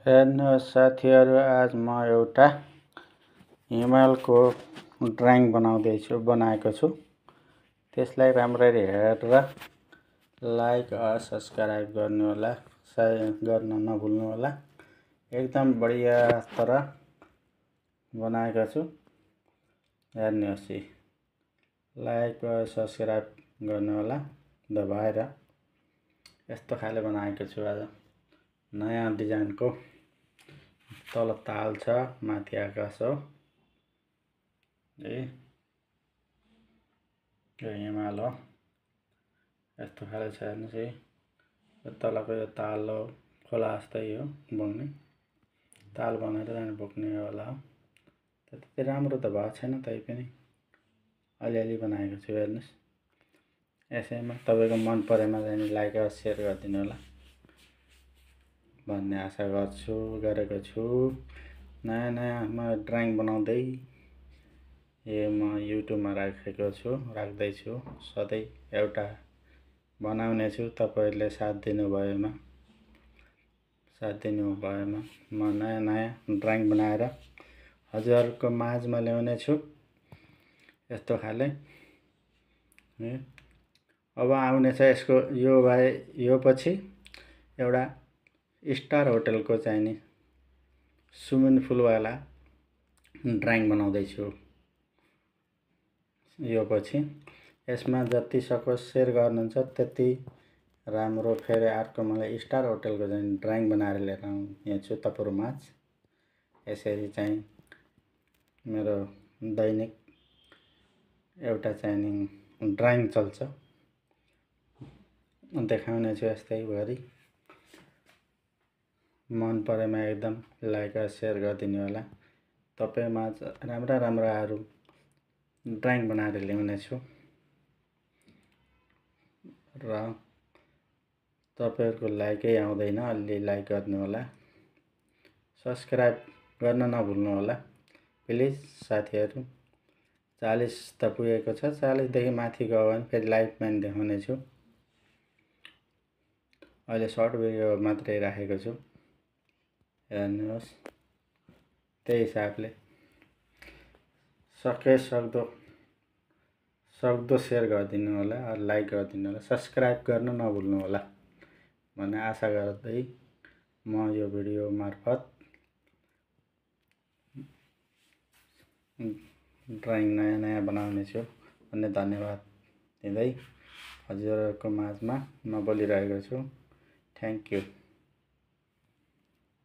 हेर्नुहोस् साथीहरु, आज म एउटा हिमालको ड्राइङ बनाएको छु। त्यसलाई राम्ररी हेरेर लाइक र सब्स्क्राइब गर्नु होला, गर्न नभुल्नु होला। एकदम बढिया तरह बनाएको छु। हेर्नुहोस्, लाइक र सब्स्क्राइब गर्नु होला दबाएर। यस्तो खाले बनाएको छु आज, नयाँ डिजाइनको। तल ताल छ, माथि आकाश हो। यो हिमाल हो, यस्तो खाले छ। हेर्नुहोस्, तलको यो ताल हो, खोला जस्तै हो बग्ने। ताल बनाएर जाने बोक्ने होला हो। त्यति राम्रो त भएको छैन, तैपनि अलिअलि बनाएको छु। हेर्नुहोस्, यसैमा तपाईको मन परेमा चाहिँ लाइक र सेयर गरिदिनु होला भन्ने आशा गरेको छु। नयाँ नयाँ ड्राइङ बनाउँदै म युट्युबमा राख्दैछु। सधैँ एउटा बनाउने छु। तपाईहरुले साथ दिनु भएमा म नयाँ नयाँ ड्राइङ बनाएर हजुरहरुको माझमा ल्याउने छु। यस्तो खाले अब आउने छ यसको यो पछि एउटा स्टार होटलको चाहिने स्विमिङ पुल वाला ड्राइङ बनाउँदै छु। यो पछि यसमा जति सकोस् शेयर गर्नुहुन्छ त्यति राम्रो। फेरि अर्को मलाई स्टार होटलको चाहिँ ड्राइङ बनाएर लिएर आउने छु तपाईहरु माझ। यसरी चाहिँ मेरो दैनिक एउटा चाहिँ ड्राइङ चल्छ, देखाउने छु यस्तै गरी। मन परेमा एकदम लाइक र शेयर गरिदिनु होला। तपाईँ माझ राम्राहरू ड्राइङ बनाएर ल्याउने छु र तपाईहरुको लाइकै आउँदैन। अलि लाइक गर्नु होला, सब्स्क्राइब गर्न नभुल्नु होला प्लिज साथीहरु। 40 त पुगेको छ। 40 देखि माथि गयो भने फेरि लाइभमा देखाउने छु। अहिले सर्ट भिडियो मात्रै राखेको छु। हेर्नुहोस्, त्यही हिसाबले सक्दो शेयर गरिदिनु होला, लाइक गरिदिनु होला, सब्स्क्राइब गर्न नभुल्नु होला भन्ने आशा गर्दै म यो भिडियो मार्फत ड्राइङ नयाँ नयाँ बनाउने छु भन्ने धन्यवाद दिँदै हजुरहरुको माझमा म बोलिरहेको छु। Thank you.